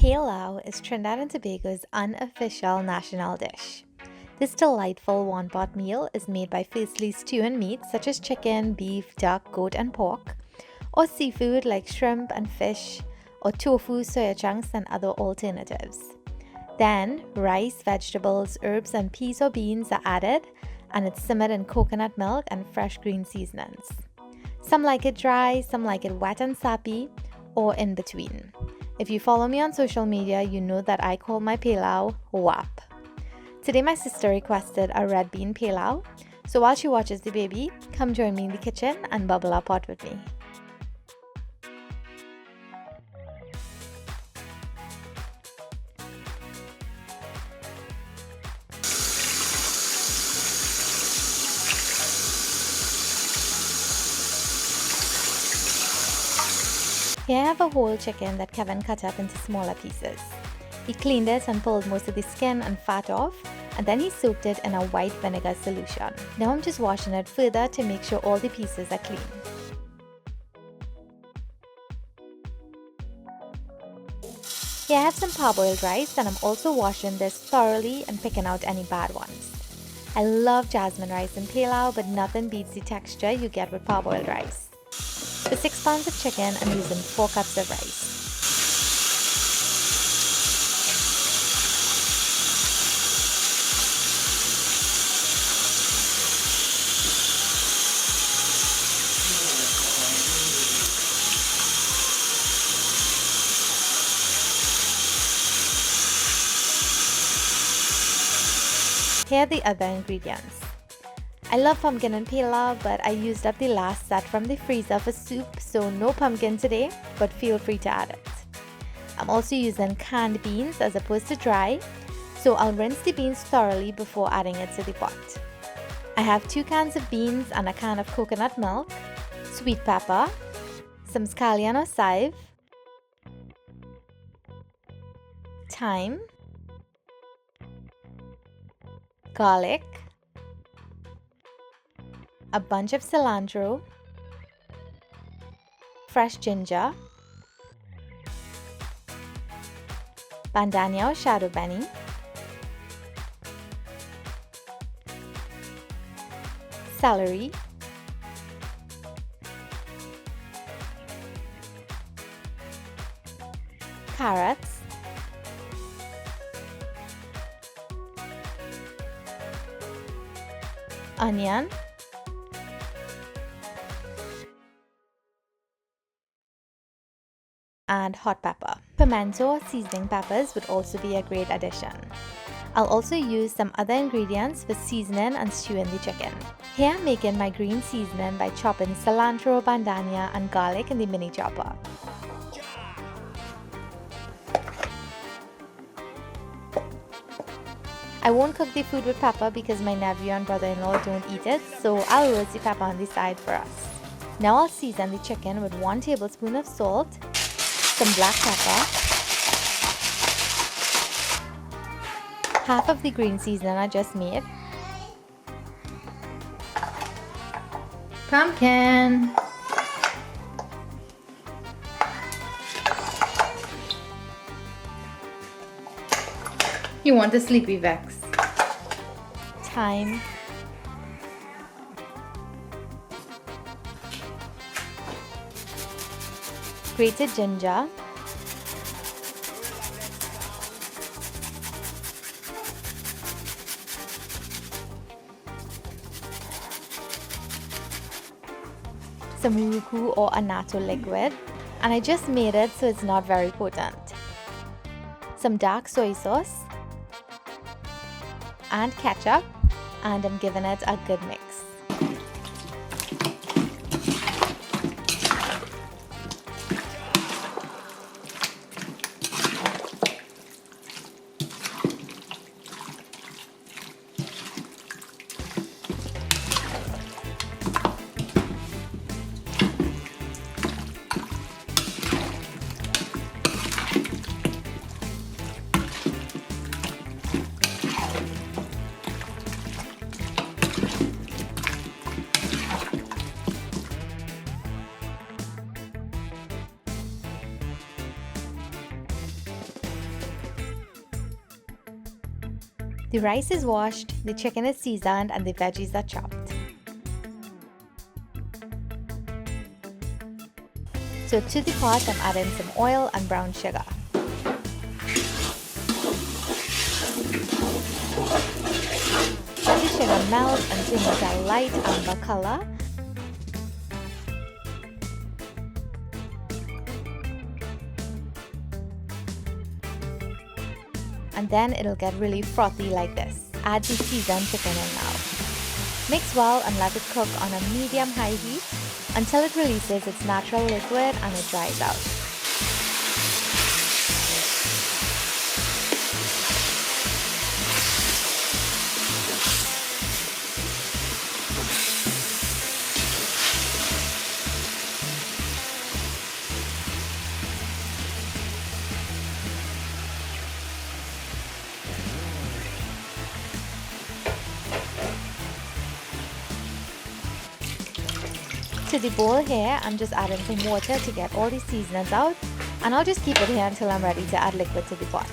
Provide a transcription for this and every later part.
Pelau is Trinidad and Tobago's unofficial national dish. This delightful one-pot meal is made by firstly stewing meats such as chicken, beef, duck, goat, and pork, or seafood like shrimp and fish, or tofu, soya chunks, and other alternatives. Then, rice, vegetables, herbs, and peas or beans are added, and it's simmered in coconut milk and fresh green seasonings. Some like it dry, some like it wet and sappy, or in between. If you follow me on social media, you know that I call my pilau WAP. Today my sister requested a red bean pilau, so while she watches the baby, come join me in the kitchen and bubble our pot with me. Here I have a whole chicken that Kevin cut up into smaller pieces. He cleaned it and pulled most of the skin and fat off, and then he soaked it in a white vinegar solution. Now I'm just washing it further to make sure all the pieces are clean. Here I have some parboiled rice, and I'm also washing this thoroughly and picking out any bad ones. I love jasmine rice in pilau, but nothing beats the texture you get with parboiled rice. For 6 pounds of chicken, I'm using 4 cups of rice. Here are the other ingredients. I love pumpkin and pilau, but I used up the last set from the freezer for soup, so no pumpkin today, but feel free to add it. I'm also using canned beans as opposed to dry, so I'll rinse the beans thoroughly before adding it to the pot. I have 2 cans of beans and a can of coconut milk, sweet pepper, some scallion or chive, thyme, garlic, a bunch of cilantro, fresh ginger, bandhania or shadow beni, celery, carrots, onion, and hot pepper. Pimento or seasoning peppers would also be a great addition. I'll also use some other ingredients for seasoning and stewing the chicken. Here I'm making my green seasoning by chopping cilantro, bandhania, and garlic in the mini chopper. I won't cook the food with pepper because my nephew and brother-in-law don't eat it, so I'll roast the pepper on the side for us. Now I'll season the chicken with 1 tablespoon of salt, some black pepper, half of the green seasoning I just made, pumpkin, you want the sleepy Vex, thyme, grated ginger, some ruku or annatto liquid, and I just made it so it's not very potent, some dark soy sauce, and ketchup, and I'm giving it a good mix. The rice is washed, the chicken is seasoned, and the veggies are chopped. So to the pot, I'm adding some oil and brown sugar. Let the sugar melt and turn it a light amber color. And then it'll get really frothy like this. Add the seasoned chicken in now. Mix well and let it cook on a medium-high heat until it releases its natural liquid and it dries out. To the bowl here, I'm just adding some water to get all the seasonings out, and I'll just keep it here until I'm ready to add liquid to the pot.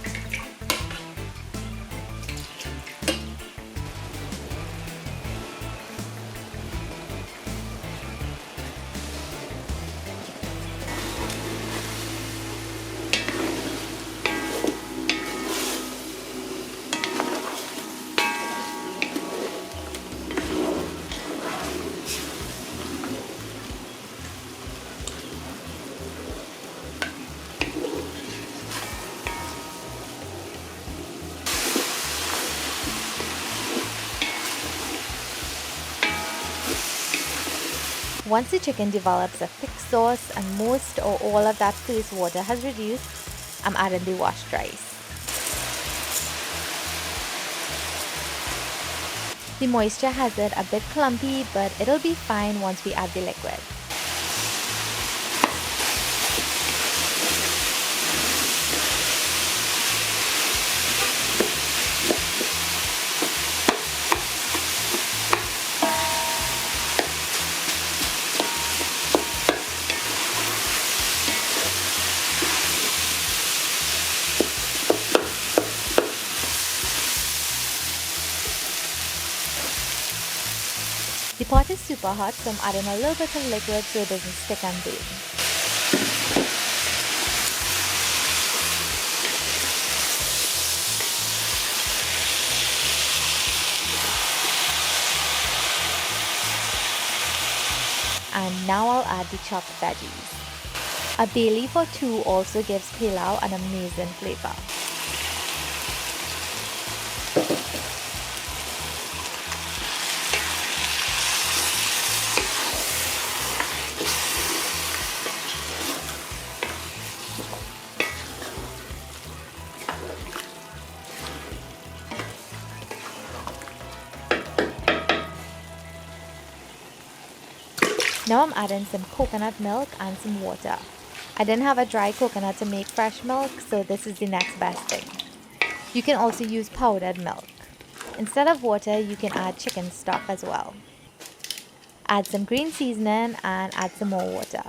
Once the chicken develops a thick sauce and most or all of that first water has reduced, I'm adding the washed rice. The moisture has it a bit clumpy, but it'll be fine once we add the liquid. The pot is super hot, so I'm adding a little bit of liquid so it doesn't stick and burn. And now I'll add the chopped veggies. A bay leaf or two also gives pilau an amazing flavor. Now I'm adding some coconut milk and some water. I didn't have a dry coconut to make fresh milk, so this is the next best thing. You can also use powdered milk. Instead of water, you can add chicken stock as well. Add some green seasoning and add some more water.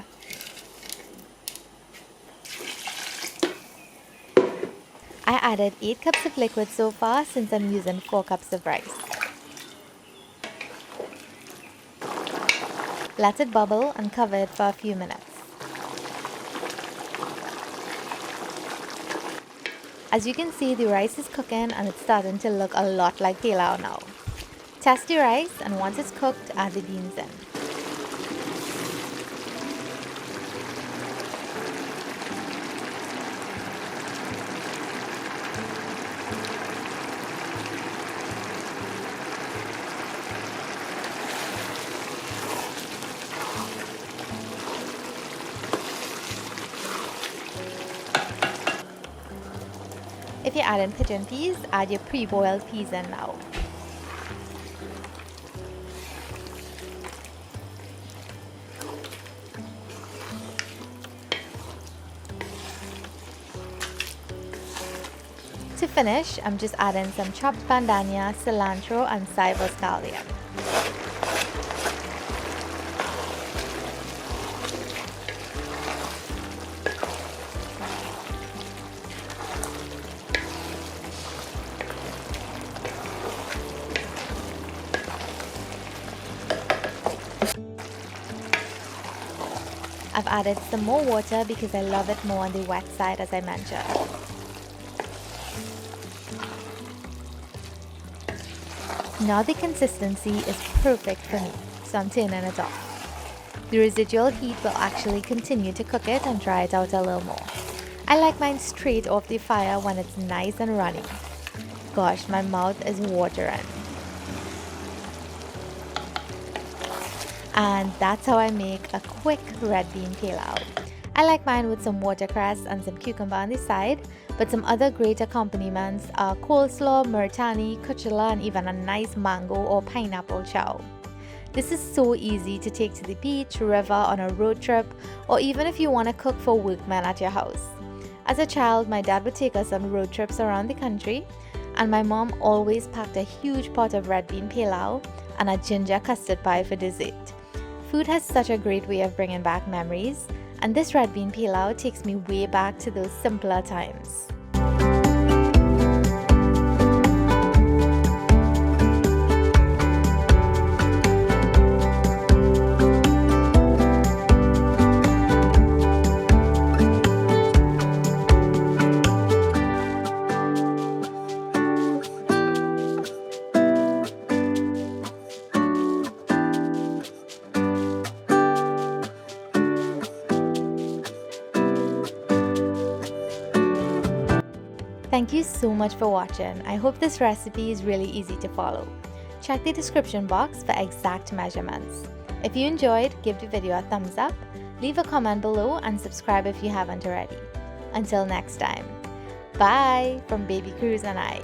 I added 8 cups of liquid so far since I'm using 4 cups of rice. Let it bubble and cover it for a few minutes. As you can see, the rice is cooking and it's starting to look a lot like pilau now. Test the rice, and once it's cooked, add the beans in. If you're adding pigeon peas, add your pre-boiled peas in now. To finish, I'm just adding some chopped bandhania, cilantro, and chive or scallion. added some more water because I love it more on the wet side, as I mentioned. Now the consistency is perfect for me, so I'm turning it off. The residual heat will actually continue to cook it and dry it out a little more. I like mine straight off the fire when it's nice and runny. Gosh, my mouth is watering. And that's how I make a quick red bean pelau. I like mine with some watercress and some cucumber on the side, but some other great accompaniments are coleslaw, murtani, kuchela, and even a nice mango or pineapple chow. This is so easy to take to the beach, river, on a road trip, or even if you want to cook for workmen at your house. As a child, my dad would take us on road trips around the country, and my mom always packed a huge pot of red bean pelau and a ginger custard pie for dessert. Food has such a great way of bringing back memories, and this red bean pelau takes me way back to those simpler times. Thank you so much for watching. I hope this recipe is really easy to follow. Check the description box for exact measurements. If you enjoyed, give the video a thumbs up, leave a comment below, and subscribe if you haven't already. Until next time. Bye from Baby Cruz and I.